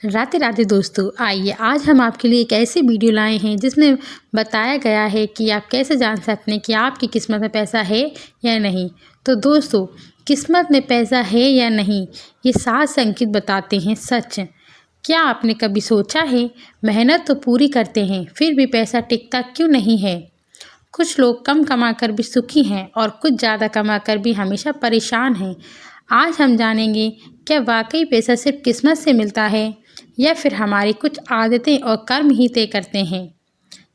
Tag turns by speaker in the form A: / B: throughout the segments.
A: राधे राधे दोस्तों, आइए आज हम आपके लिए एक ऐसी वीडियो लाए हैं जिसमें बताया गया है कि आप कैसे जान सकते हैं कि आपकी किस्मत में पैसा है या नहीं। तो दोस्तों, किस्मत में पैसा है या नहीं, ये 7 संकेत बताते हैं सच। क्या आपने कभी सोचा है, मेहनत तो पूरी करते हैं फिर भी पैसा टिकता क्यों नहीं है। कुछ लोग कम कमाकर भी सुखी हैं और कुछ ज़्यादा कमाकर भी हमेशा परेशान हैं। आज हम जानेंगे, क्या वाकई पैसा सिर्फ किस्मत से मिलता है या फिर हमारी कुछ आदतें और कर्म ही तय करते हैं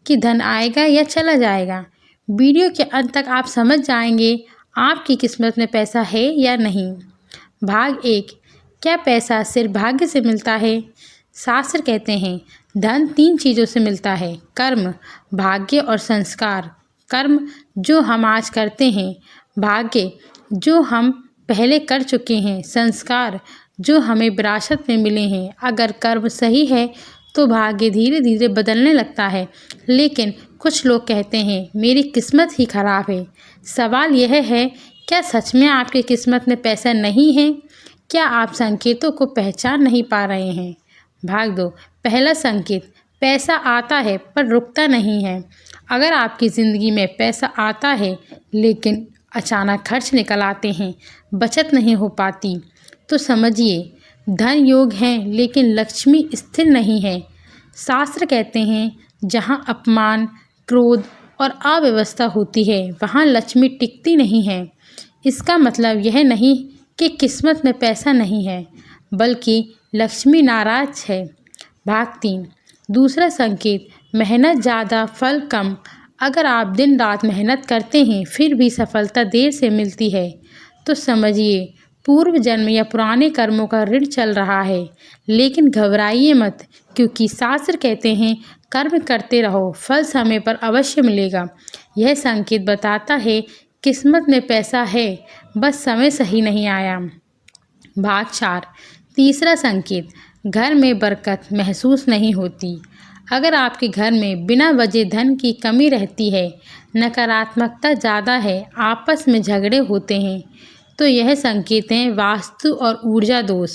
A: कि धन आएगा या चला जाएगा। वीडियो के अंत तक आप समझ जाएंगे आपकी किस्मत में पैसा है या नहीं। भाग 1, क्या पैसा सिर्फ भाग्य से मिलता है। शास्त्र कहते हैं धन 3 चीज़ों से मिलता है, कर्म, भाग्य और संस्कार। कर्म जो हम आज करते हैं, भाग्य जो हम पहले कर चुके हैं, संस्कार जो हमें विरासत में मिले हैं। अगर कर्म सही है तो भाग्य धीरे धीरे बदलने लगता है, लेकिन कुछ लोग कहते हैं मेरी किस्मत ही खराब है। सवाल यह है, क्या सच में आपकी किस्मत में पैसा नहीं है? क्या आप संकेतों को पहचान नहीं पा रहे हैं? भाग 2, पहला संकेत, पैसा आता है पर रुकता नहीं है। अगर आपकी ज़िंदगी में पैसा आता है लेकिन अचानक खर्च निकल आते हैं, बचत नहीं हो पाती, तो समझिए धन योग है लेकिन लक्ष्मी स्थिर नहीं है। शास्त्र कहते हैं जहाँ अपमान, क्रोध और अव्यवस्था होती है वहाँ लक्ष्मी टिकती नहीं है। इसका मतलब यह नहीं कि किस्मत में पैसा नहीं है, बल्कि लक्ष्मी नाराज है। भाग 3, दूसरा संकेत, मेहनत ज़्यादा फल कम। अगर आप दिन रात मेहनत करते हैं फिर भी सफलता देर से मिलती है, तो समझिए पूर्व जन्म या पुराने कर्मों का ऋण चल रहा है। लेकिन घबराइए मत, क्योंकि शास्त्र कहते हैं कर्म करते रहो, फल समय पर अवश्य मिलेगा। यह संकेत बताता है किस्मत में पैसा है, बस समय सही नहीं आया। भाग 4, तीसरा संकेत, घर में बरकत महसूस नहीं होती। अगर आपके घर में बिना वजह धन की कमी रहती है, नकारात्मकता ज़्यादा है, आपस में झगड़े होते हैं, तो यह संकेत हैं वास्तु और ऊर्जा दोष।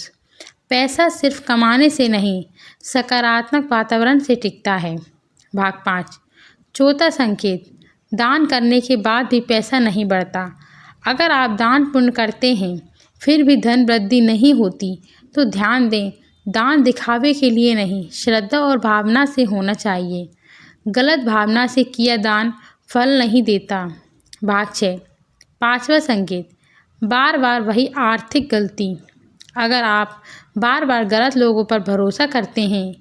A: पैसा सिर्फ कमाने से नहीं, सकारात्मक वातावरण से टिकता है। भाग 5, चौथा संकेत, दान करने के बाद भी पैसा नहीं बढ़ता। अगर आप दान पुण्य करते हैं फिर भी धन वृद्धि नहीं होती, तो ध्यान दें, दान दिखावे के लिए नहीं, श्रद्धा और भावना से होना चाहिए। गलत भावना से किया दान फल नहीं देता। भाग 6, पांचवा संकेत, बार बार वही आर्थिक गलती। अगर आप बार बार गलत लोगों पर भरोसा करते हैं,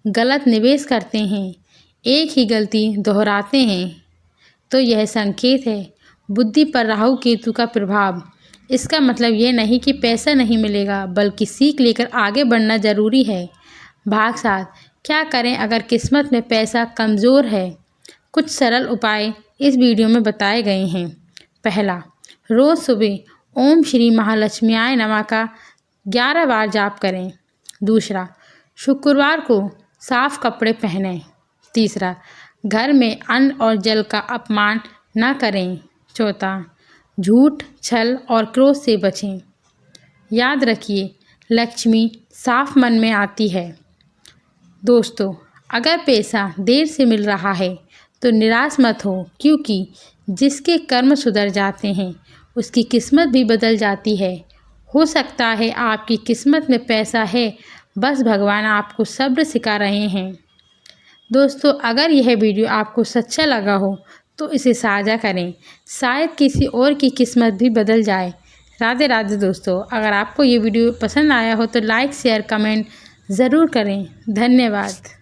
A: गलत निवेश करते हैं, एक ही गलती दोहराते हैं, तो यह संकेत है बुद्धि पर राहु केतु का प्रभाव। इसका मतलब ये नहीं कि पैसा नहीं मिलेगा, बल्कि सीख लेकर आगे बढ़ना ज़रूरी है। भाग 7, क्या करें अगर किस्मत में पैसा कमज़ोर है। कुछ सरल उपाय इस वीडियो में बताए गए हैं। पहला, रोज़ सुबह ओम श्री महालक्ष्मीयाय नमः का 11 बार जाप करें। दूसरा, शुक्रवार को साफ कपड़े पहनें। तीसरा, घर में अन्न और जल का अपमान न करें। चौथा, झूठ, छल और क्रोध से बचें। याद रखिए, लक्ष्मी साफ मन में आती है। दोस्तों, अगर पैसा देर से मिल रहा है तो निराश मत हो, क्योंकि जिसके कर्म सुधर जाते हैं उसकी किस्मत भी बदल जाती है। हो सकता है आपकी किस्मत में पैसा है, बस भगवान आपको सब्र सिखा रहे हैं। दोस्तों, अगर यह वीडियो आपको सच्चा लगा हो तो इसे साझा करें, शायद किसी और की किस्मत भी बदल जाए। राधे राधे दोस्तों, अगर आपको ये वीडियो पसंद आया हो तो लाइक, शेयर, कमेंट ज़रूर करें। धन्यवाद।